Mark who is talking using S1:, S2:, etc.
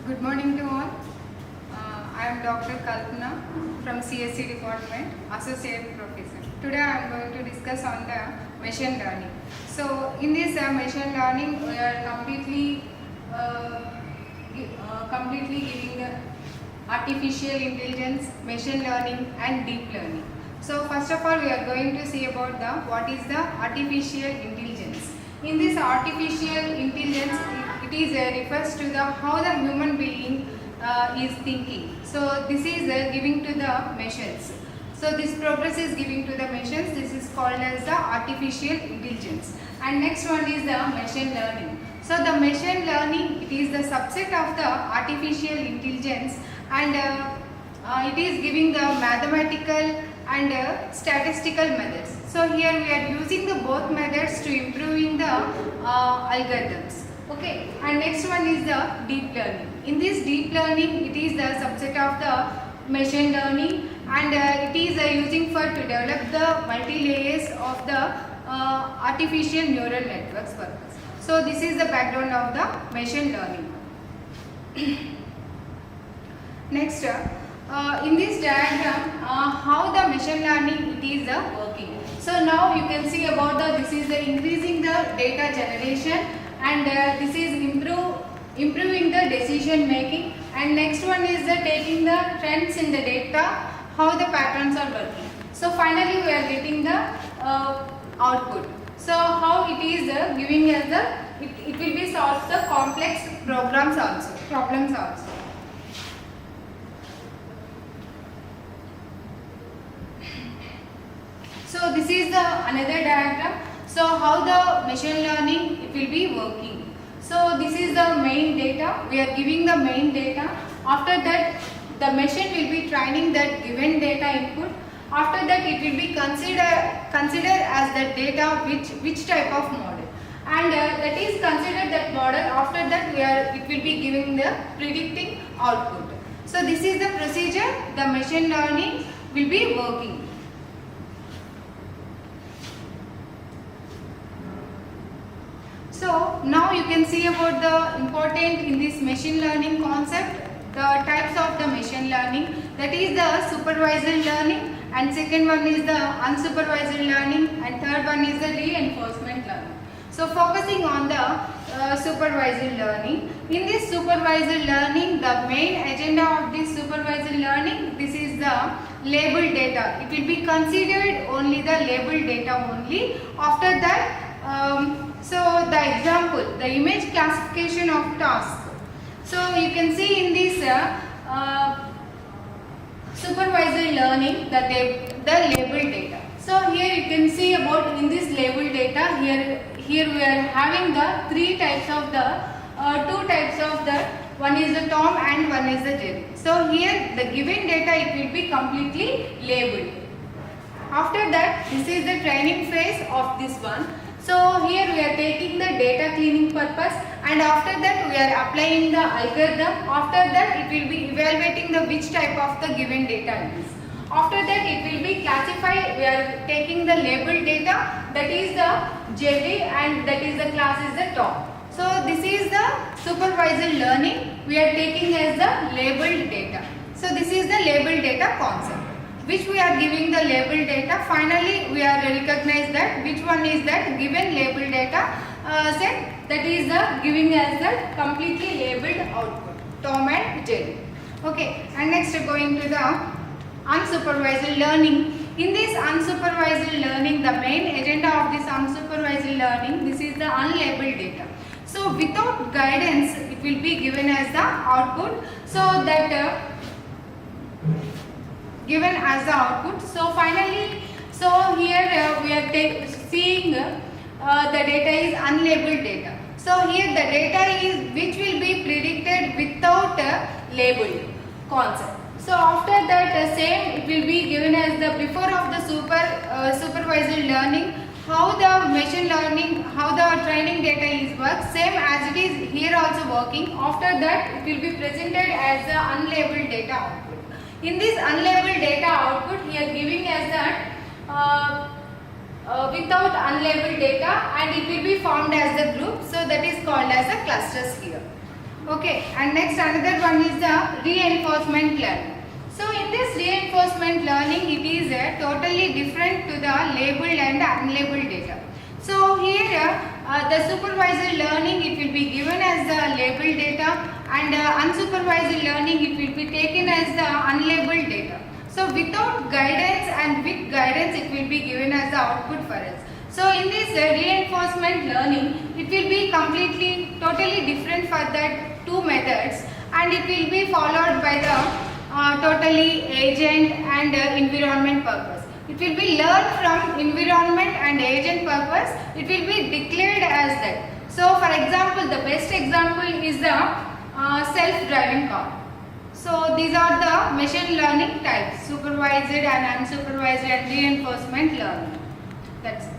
S1: Good morning to all. I am Dr. Kalpana from CSC department, Associate Professor. Today I am going to discuss on the machine learning. So in this machine learning, we are completely giving the artificial intelligence, machine learning and deep learning. So first of all, we are going to see about what is the artificial intelligence. In this artificial intelligence, it is refers to the how the human being is thinking. So this is giving to the machines. So this progress is giving to the machines. This is called as the artificial intelligence. And next one is the machine learning. So the machine learning, it is the subset of the artificial intelligence, and it is giving the mathematical and statistical methods. So here we are using the both methods to improving the algorithms. Okay, and next one is the deep learning. In this deep learning, it is the subset of the machine learning, and it is using for to develop the multi-layers of the artificial neural networks purpose. So this is the background of the machine learning. Next, in this diagram, how the machine learning it is working. So now you can see about this is the increasing the data generation, and this is improving the decision making, and next one is the taking the trends in the data, how the patterns are working. So finally we are getting the output. So how it is giving us the it will be solve the complex problems also. So this is the another diagram. So how the machine learning it will be working. So this is the main data. We are giving the main data. After that, the machine will be training that given data input. After that, it will be considered as the data which type of model, and that is considered that model. After that, it will be giving the predicting output. So this is the procedure the machine learning will be working. So now you can see about the important in this machine learning concept, the types of the machine learning, that is the supervised learning, and second one is the unsupervised learning, and third one is the reinforcement learning. So focusing on the supervised learning, in this supervised learning, the main agenda of this supervised learning, this is the labeled data. It will be considered only the labeled data only. After that, so the example, the image classification of task. So you can see in this supervised learning the labeled data. So here you can see about in this labeled data, here we are having the three types of the two types of the, one is the Tom and one is the Jerry. So here the given data it will be completely labeled. After that, this is the training phase of this one. So here we are taking the data cleaning purpose, and after that we are applying the algorithm. After that it will be evaluating the which type of the given data is. After that it will be classified. We are taking the labeled data, that is the Jerry, and that is the class is the Tom. So this is the supervised learning. We are taking as the labeled data. So this is the labeled data concept, which we are giving the labeled data. Finally, we are recognize that which one is that given labeled data set, that is the giving as the completely labeled output, Tom and Jerry. Okay, and next going to the unsupervised learning. In this unsupervised learning, the main agenda of this unsupervised learning, this is the unlabeled data. So without guidance, it will be given as the output. So that given as the output. So finally, so here we are seeing the data is unlabeled data. So here the data is which will be predicted without labeled concept. So after that same it will be given as the before of the supervised learning, how the machine learning, how the training data is work, same as it is here also working. After that it will be presented as the unlabeled data output. In this unlabeled data output, here giving as that without unlabeled data, and it will be formed as the group. So that is called as a clusters here. Okay, and next another one is the reinforcement learning. So in this reinforcement learning, it is totally different to the labeled and unlabeled data. So here the supervised learning, it will be given as the labeled data, and unsupervised learning, it will be taken as the unlabeled data. So without guidance and with guidance, it will be given as the output for us. So in this reinforcement learning, it will be totally different for that two methods, and it will be followed by the totally agent and environment purpose. It will be learned from environment and agent purpose. It will be declared as that. So for example, the best example is the self-driving car. So these are the machine learning types: supervised and unsupervised and reinforcement learning. That's it.